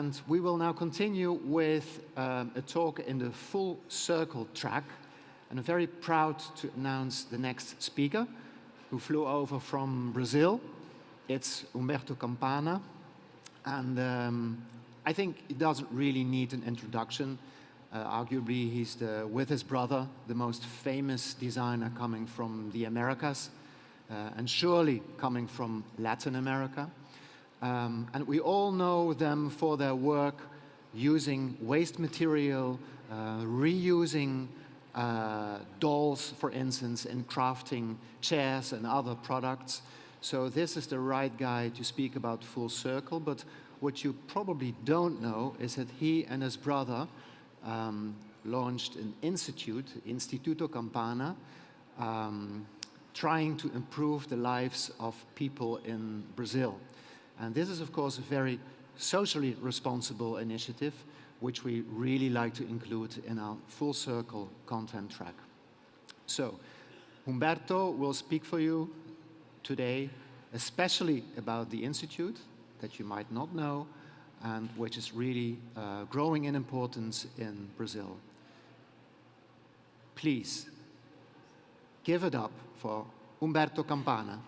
And we will now continue with a talk in the full circle track. And I'm very proud to announce the next speaker, who flew over from Brazil. It's Humberto Campana. And I think he doesn't really need an introduction. Arguably, he's, with his brother, the most famous designer coming from the Americas, and surely coming from Latin America. And we all know them for their work using waste material, reusing dolls, for instance, in crafting chairs and other products. So this is the right guy to speak about full circle. But what you probably don't know is that he and his brother launched an institute, Instituto Campana, trying to improve the lives of people in Brazil. And this is, of course, a very socially responsible initiative, which we really like to include in our full circle content track. So, Humberto will speak for you today, especially about the Institute that you might not know, and which is really growing in importance in Brazil. Please, give it up for Humberto Campana.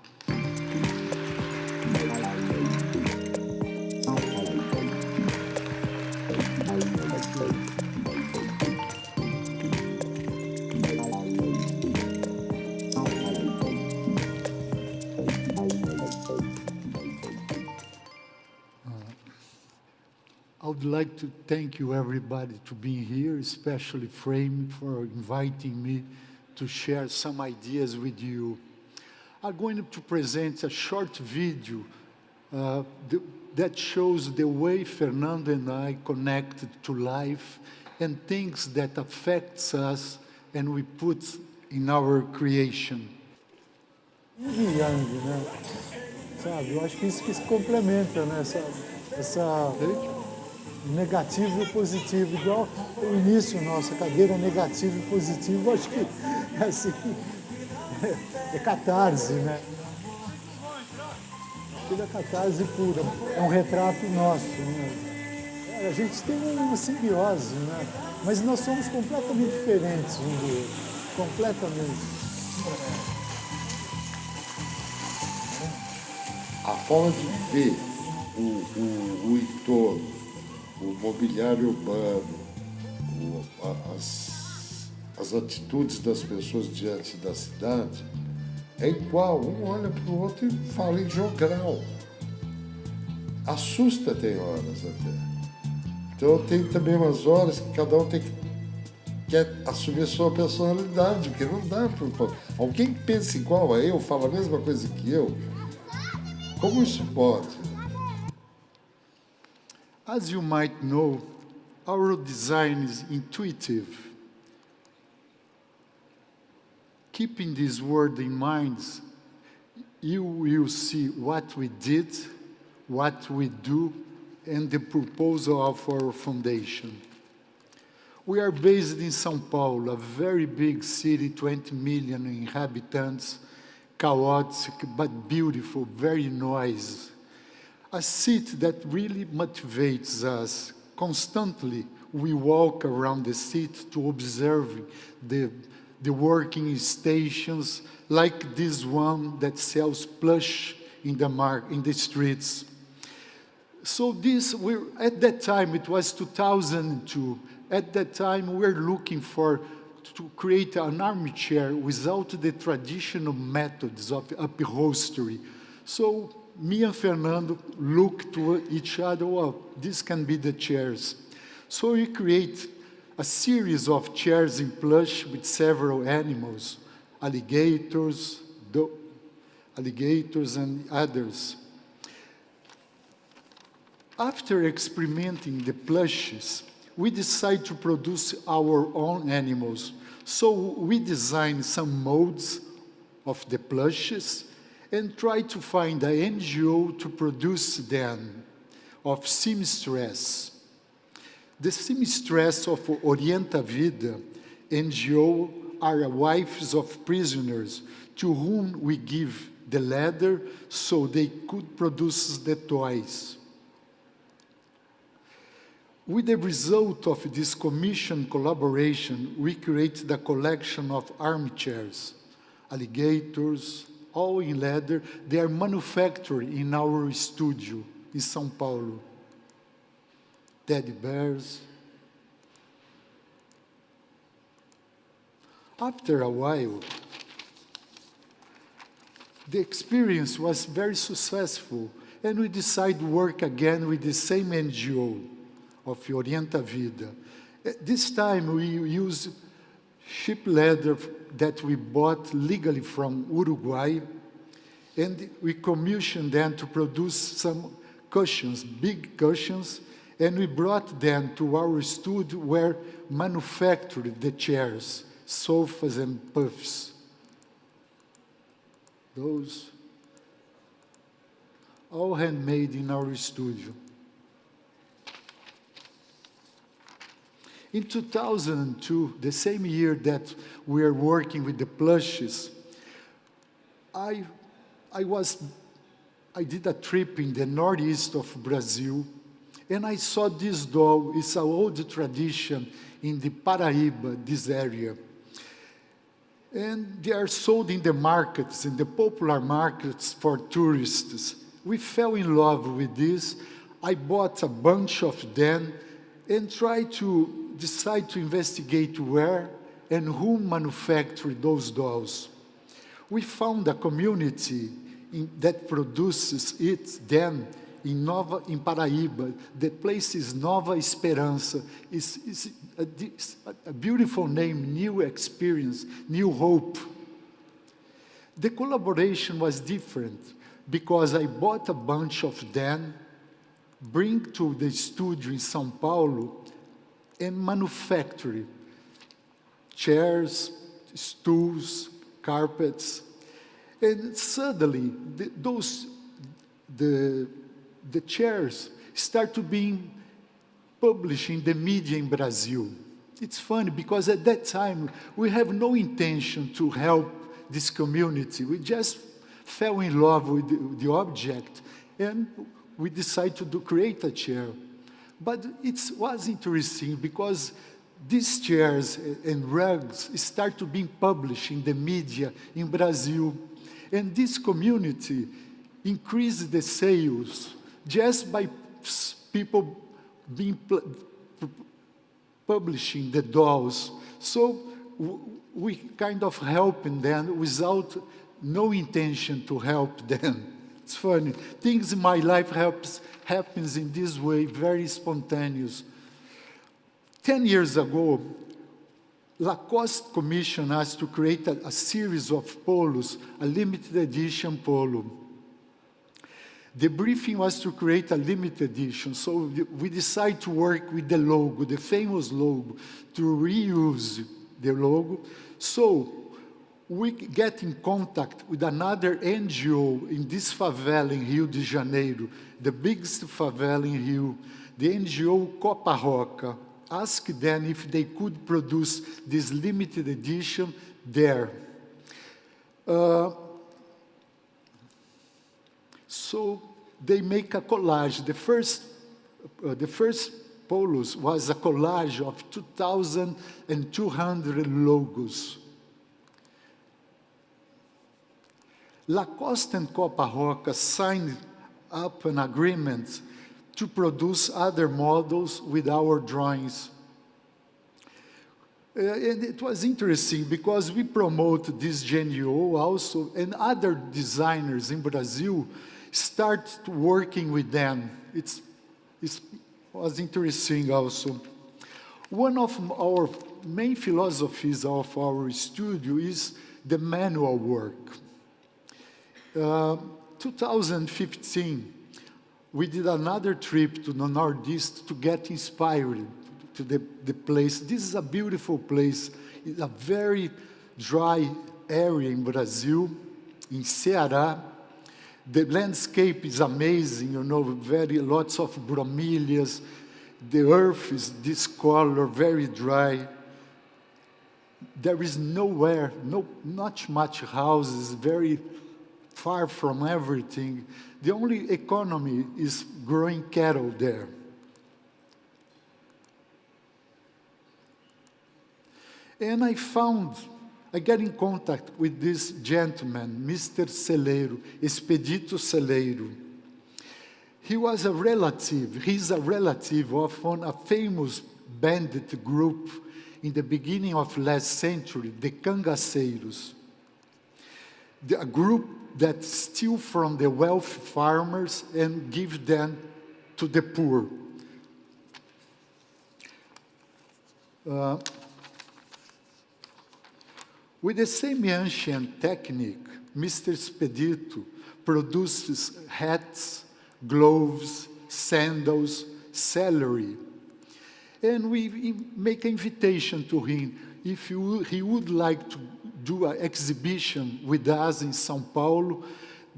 I would like to thank you, everybody, to being here, especially Frame for inviting me to share some ideas with you. I'm going to present a short video that shows the way Fernando and I connected to life and things that affects us and we put in our creation. Yang, né? Sabe, eu acho que isso que se complementa, né? Essa negativo e positivo, igual o início nosso, a cadeira negativo e positivo, acho que assim, é catarse, né? Tudo é catarse pura, é um retrato nosso, né? A gente tem uma simbiose, né? Mas nós somos completamente diferentes um do outro, completamente. A forma de ver o entorno, o mobiliário urbano, as atitudes das pessoas diante da cidade, é igual, um olha para o outro e fala em jogral. Assusta tem horas até. Então tem também umas horas que cada um quer assumir a sua personalidade, porque não dá para... Alguém que pensa igual a eu, fala a mesma coisa que eu, como isso pode? As you might know, our design is intuitive. Keeping this word in mind, you will see what we did, what we do, and the proposal of our foundation. We are based in São Paulo, a very big city, 20 million inhabitants, chaotic but beautiful, very noisy. A city that really motivates us. Constantly, we walk around the city to observe the working stations, like this one that sells plush in the streets. So at that time, it was 2002. At that time, we were looking to create an armchair without the traditional methods of upholstery. So me and Fernando looked to each other, well, this can be the chairs. So we create a series of chairs in plush with several animals, alligators and others. After experimenting the plushes, we decided to produce our own animals. So we designed some molds of the plushes and tried to find an NGO to produce them of seamstress. The seamstress of Orienta Vida NGO are wives of prisoners to whom we give the leather so they could produce the toys. With the result of this commission collaboration, we create the collection of armchairs, alligators, all in leather. They are manufactured in our studio in São Paulo. Teddy bears. After a while, the experience was very successful, and we decided to work again with the same NGO of Orienta Vida. This time we used sheep leather that we bought legally from Uruguay, and we commissioned them to produce some cushions, big cushions, and we brought them to our studio where manufactured the chairs, sofas and puffs. Those all handmade in our studio. In 2002, the same year that we are working with the plushes, I did a trip in the northeast of Brazil, and I saw this doll. It's an old tradition in the Paraíba, this area. And they are sold in the markets, in the popular markets for tourists. We fell in love with this. I bought a bunch of them and tried to decide to investigate where and who manufactured those dolls. We found a community that produces them in Paraíba. The place is Nova Esperança. It's a beautiful name, new experience, new hope. The collaboration was different because I bought a bunch of them, bring to the studio in São Paulo, and manufacture chairs, stools, carpets. And suddenly, the chairs start to being published in the media in Brazil. It's funny because at that time, we have no intention to help this community. We just fell in love with the object, and we decided to create a chair. But it was interesting because these chairs and rugs start to be published in the media in Brazil. And this community increased the sales just by people being publishing the dolls. So we kind of helping them without no intention to help them. It's funny. Things in my life happens in this way, very spontaneous. 10 years ago, Lacoste commissioned us to create a series of polos, a limited edition polo. The briefing was to create a limited edition, so we decided to work with the logo, the famous logo, to reuse the logo. So we get in contact with another NGO in this favela in Rio de Janeiro, the biggest favela in Rio, the NGO Copa Roca. Asked them if they could produce this limited edition there. So they make a collage. The first polos was a collage of 2,200 logos. Lacoste and Copa Roca signed up an agreement to produce other models with our drawings. And it was interesting because we promote this GNO also, and other designers in Brazil start working with them. It was interesting also. One of our main philosophies of our studio is the manual work. 2015, we did another trip to the Northeast to get inspired to the place. This is a beautiful place. It's a very dry area in Brazil, in Ceará. The landscape is amazing, lots of bromelias. The earth is this color, very dry. There is nowhere, not much houses, very far from everything. The only economy is growing cattle there. And I got in contact with this gentleman, Mr. Celeiro, Expedito Celeiro. He's a relative of a famous bandit group in the beginning of last century, the Cangaceiros. A group that steal from the wealthy farmers and give them to the poor. With the same ancient technique, Mr. Expedito produces hats, gloves, sandals, celery. And we make an invitation to him if he would like to do an exhibition with us in São Paulo,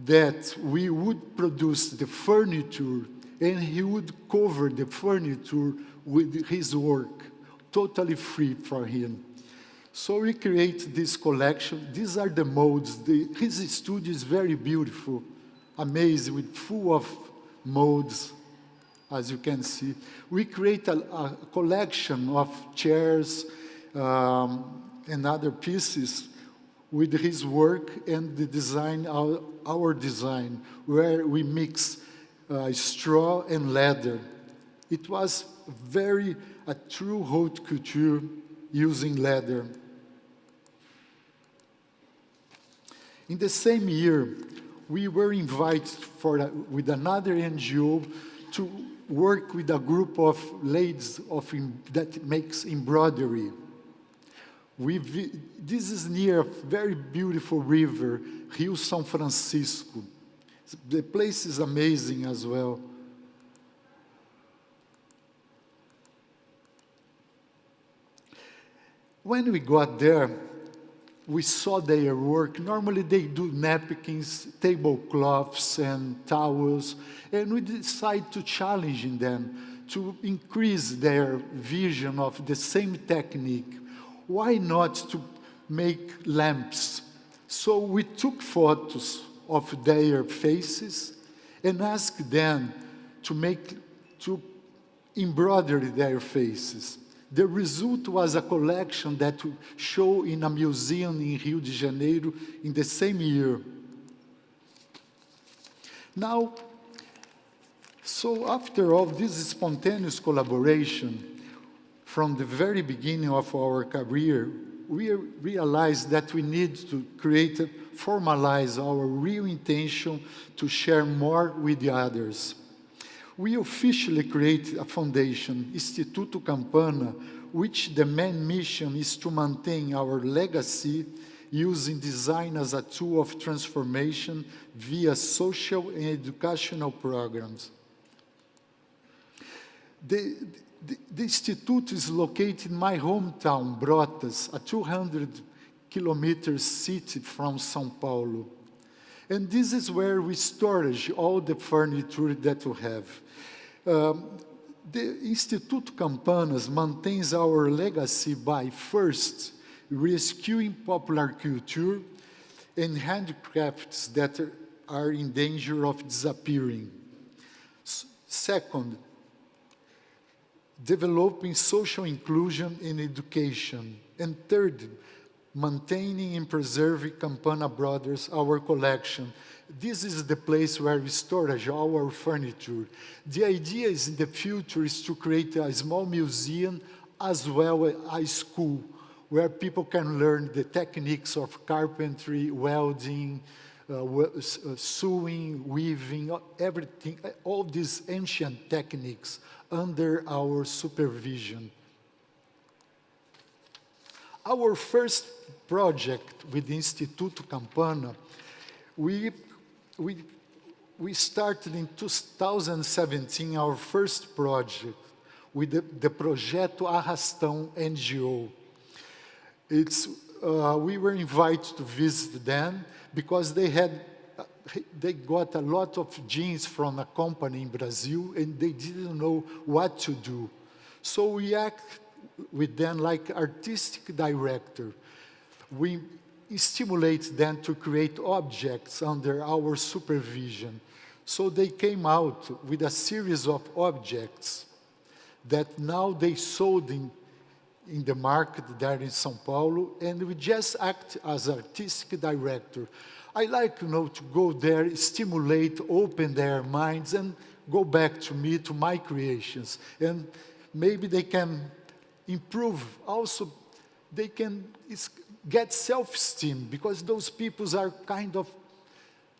that we would produce the furniture and he would cover the furniture with his work, totally free for him. So we create this collection. These are the molds. His studio is very beautiful, amazing, with full of molds, as you can see. We create a collection of chairs and other pieces with his work and the design, our design, where we mix straw and leather. It was a true haute couture using leather. In the same year, we were invited with another NGO to work with a group of ladies that makes embroidery. This is near a very beautiful river, Rio São Francisco. The place is amazing as well. When we got there, we saw their work. Normally they do napkins, tablecloths, and towels, and we decided to challenge them to increase their vision of the same technique. Why not to make lamps? So we took photos of their faces and asked them to embroider their faces. The result was a collection that we show in a museum in Rio de Janeiro in the same year. Now, so after all this spontaneous collaboration, from the very beginning of our career, we realized that we need to formalize our real intention to share more with the others. We officially created a foundation, Instituto Campana, which the main mission is to maintain our legacy using design as a tool of transformation via social and educational programs. The Institute is located in my hometown, Brotas, a 200-kilometer city from São Paulo. And this is where we store all the furniture that we have. The Instituto Campanas maintains our legacy by first rescuing popular culture and handicrafts that are in danger of disappearing. Second, developing social inclusion in education. And third, maintaining and preserving Campana Brothers, our collection. This is the place where we store our furniture. The idea is in the future is to create a small museum as well as a school where people can learn the techniques of carpentry, welding, sewing, weaving, everything, all these ancient techniques under our supervision. Our first project with the Instituto Campana, we started in 2017 our first project with the Projeto Arrastão NGO. We were invited to visit them because they got a lot of jeans from a company in Brazil and they didn't know what to do. So we act with them like artistic director. We stimulate them to create objects under our supervision. So they came out with a series of objects that now they sold in in the market there in São Paulo, and we just act as artistic director. I like, to go there, stimulate, open their minds, and go back to me, to my creations. And maybe they can improve. Also, they can get self-esteem, because those people are kind of,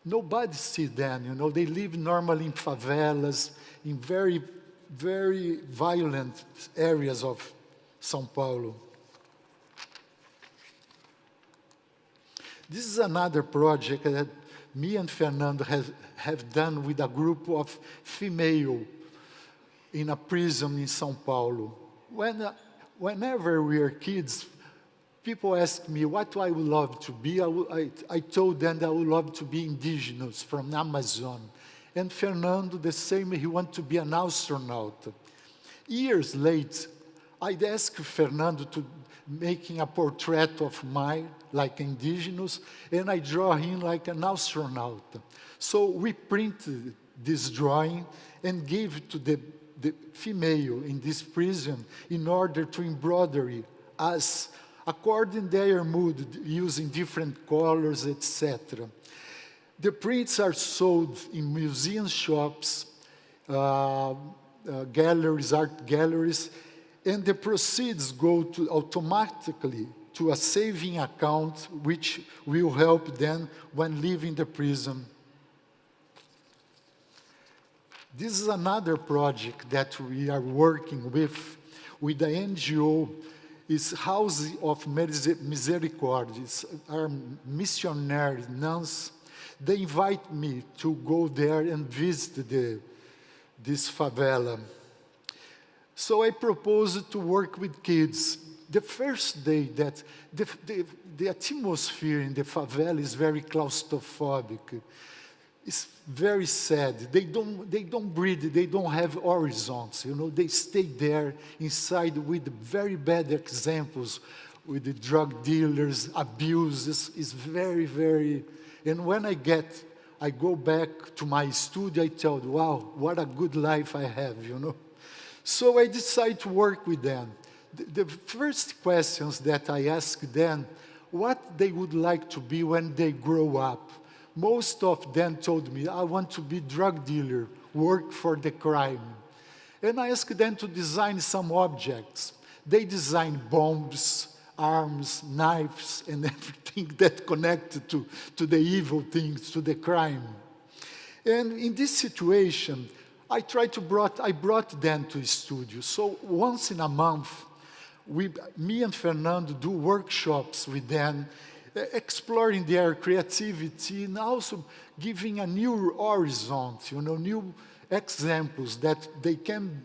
nobody see them, they live normally in favelas, in very, very violent areas of São Paulo. This is another project that me and Fernando have done with a group of female in a prison in São Paulo. Whenever we were kids, people ask me what I would love to be. I told them that I would love to be indigenous from Amazon. And Fernando, the same, he wanted to be an astronaut. Years later, I'd ask Fernando to making a portrait of mine, like indigenous, and I draw him like an astronaut. So we printed this drawing and gave it to the female in this prison in order to embroidery as according their mood, using different colors, etc. The prints are sold in museum shops, galleries, art galleries, and the proceeds go automatically to a saving account, which will help them when leaving the prison. This is another project that we are working with the NGO. It's House of Misericordia. Our missionary nuns, they invite me to go there and visit this favela. So I proposed to work with kids. The first day that the atmosphere in the favela is very claustrophobic. It's very sad. They don't breathe. They don't have horizons. They stay there inside with very bad examples, with the drug dealers, abuse. It's very, very. And when I go back to my studio, I tell, wow, what a good life I have, So I decided to work with them. The first questions that I asked them, what they would like to be when they grow up. Most of them told me, I want to be drug dealer, work for the crime. And I asked them to design some objects. They designed bombs, arms, knives, and everything that connected to the evil things, to the crime. And in this situation, I brought them to Estudio. So once in a month, me and Fernando do workshops with them, exploring their creativity and also giving a new horizon, new examples that they can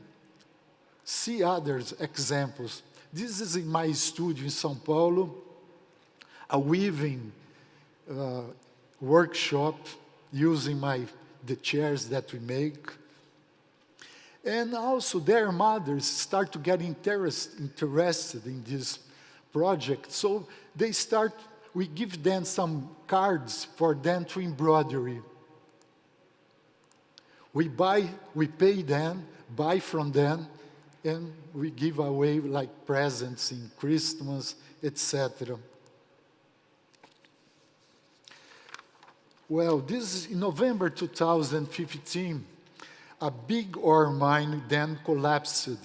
see others examples. This is in my studio in São Paulo, a weaving workshop using the chairs that we make. And also their mothers start to get interested in this project. So we give them some cards for them to embroidery. We pay them, buy from them, and we give away like presents in Christmas, etc. Well, this is in November 2015. A big ore mine then collapsed,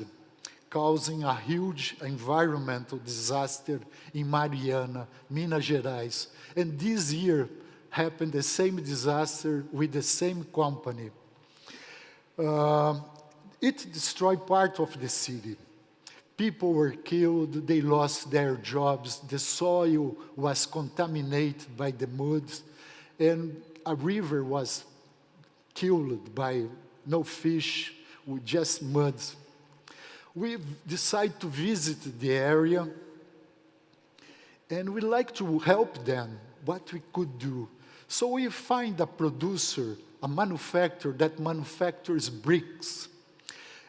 causing a huge environmental disaster in Mariana, Minas Gerais. And this year happened the same disaster with the same company. It destroyed part of the city. People were killed, they lost their jobs, the soil was contaminated by the mud, and a river was killed by no fish, with just mud. We decided to visit the area, and we like to help them, what we could do. So we find a producer, a manufacturer that manufactures bricks.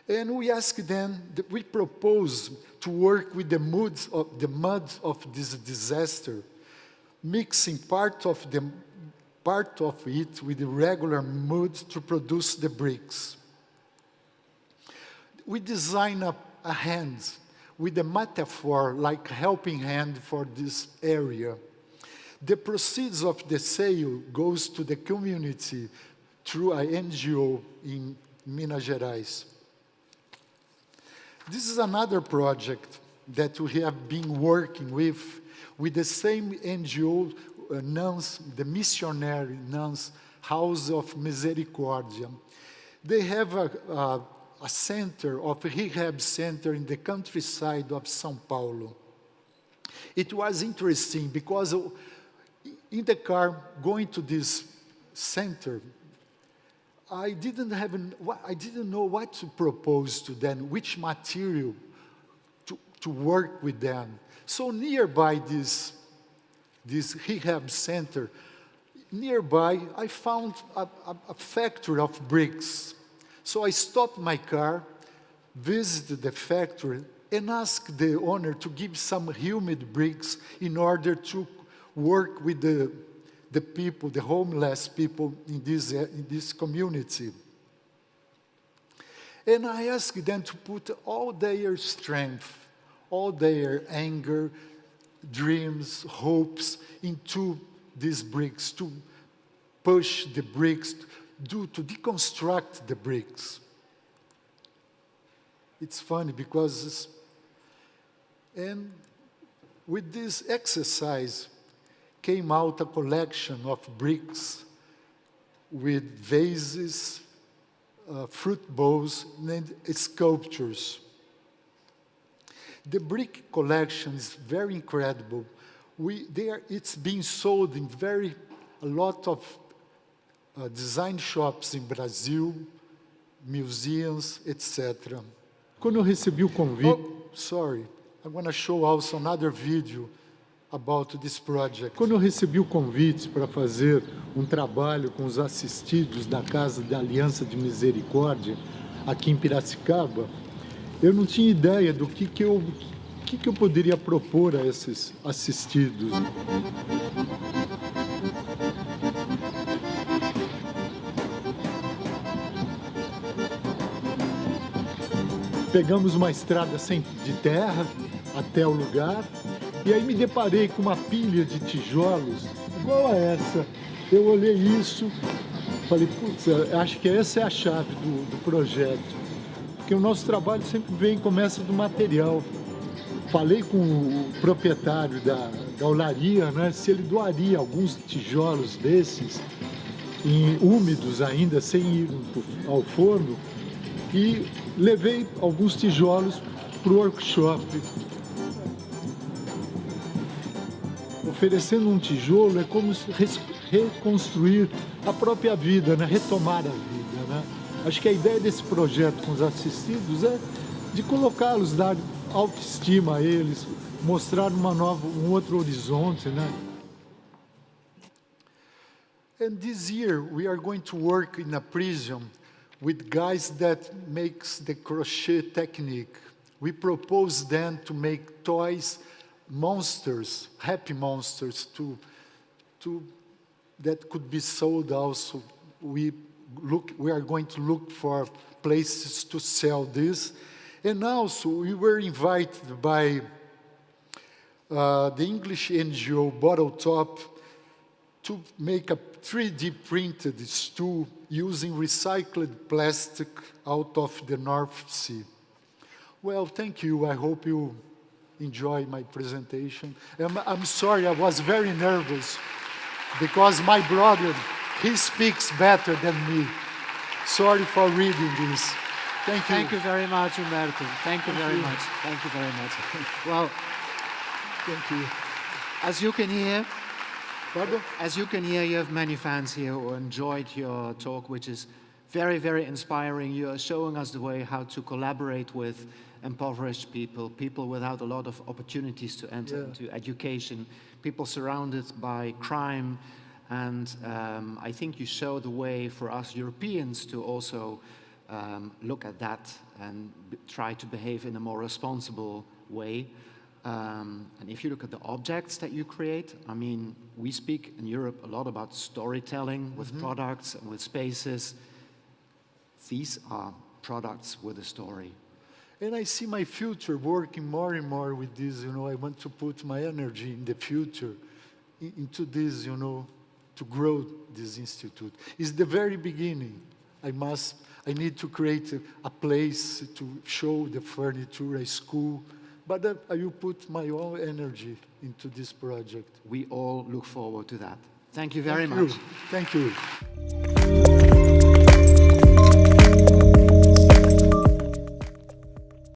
And we ask them, we propose to work with the mud of this disaster, mixing part of it with the regular mud to produce the bricks. We design a hand with a metaphor like helping hand for this area. The proceeds of the sale goes to the community through an NGO in Minas Gerais. This is another project that we have been working with the same NGO, nuns, the missionary nuns, House of Misericordia. They have a center, a rehab center in the countryside of São Paulo. It was interesting because in the car going to this center, I didn't know what to propose to them, which material to work with them. So nearby this rehab center, nearby I found a factory of bricks. So I stopped my car, visited the factory, and asked the owner to give some humid bricks in order to work with the people, the homeless people in this community. And I asked them to put all their strength, all their anger, dreams, hopes into these bricks, to push the bricks, to deconstruct the bricks. It's funny because, and with this exercise came out a collection of bricks with vases, fruit bowls, and sculptures. The brick collection is very incredible. It's being sold in a lot of design shops in Brazil, museums, etc. Quando eu recebi o convite... Oh, sorry. I want to show also another video about this project. Quando eu recebi o convite para fazer um trabalho com os assistidos da Casa da Aliança de Misericórdia, aqui em Piracicaba, eu não tinha ideia do que eu poderia propor a esses assistidos. Pegamos uma estrada de terra até o lugar, e aí me deparei com uma pilha de tijolos igual a essa. Eu olhei isso, falei, putz, acho que essa é a chave do projeto. Porque o nosso trabalho sempre começa do material. Falei com o proprietário da olaria, né, se ele doaria alguns tijolos desses, úmidos ainda, sem ir ao forno, e levei alguns tijolos para o workshop. Oferecendo um tijolo é como reconstruir a própria vida, né? Retomar a vida, né? Acho que a ideia desse projeto com os assistidos é de colocá-los, dar autoestima a eles, mostrar um outro horizonte, né? And this year we are going to work in a prison with guys that makes the crochet technique. We propose them to make toys, monsters, happy monsters, that could be sold also. We are going to look for places to sell this. And also we were invited by the English NGO Bottle Top to make a 3D printed stool using recycled plastic out of the North Sea. Well, thank you. I hope you enjoy my presentation. I'm sorry, I was very nervous because my brother, he speaks better than me. Sorry for reading this. Thank you. Thank you very much, Humberto. Thank you very much. Thank you very much. Well, Thank you. as you can hear, Pardon? As you can hear, you have many fans here who enjoyed your talk, which is very, very inspiring. You are showing us the way how to collaborate with impoverished people, people without a lot of opportunities to enter into education, people surrounded by crime. And I think you show the way for us Europeans to also look at that and try to behave in a more responsible way. And if you look at the objects that you create, I mean, we speak in Europe a lot about storytelling with products and with spaces. These are products with a story. And I see my future working more and more with this, I want to put my energy in the future into this, to grow this institute. It's the very beginning. I need to create a place to show the furniture, a school, but I will put my own energy into this project. We all look forward to that. Thank you very Thank you. much. Thank you.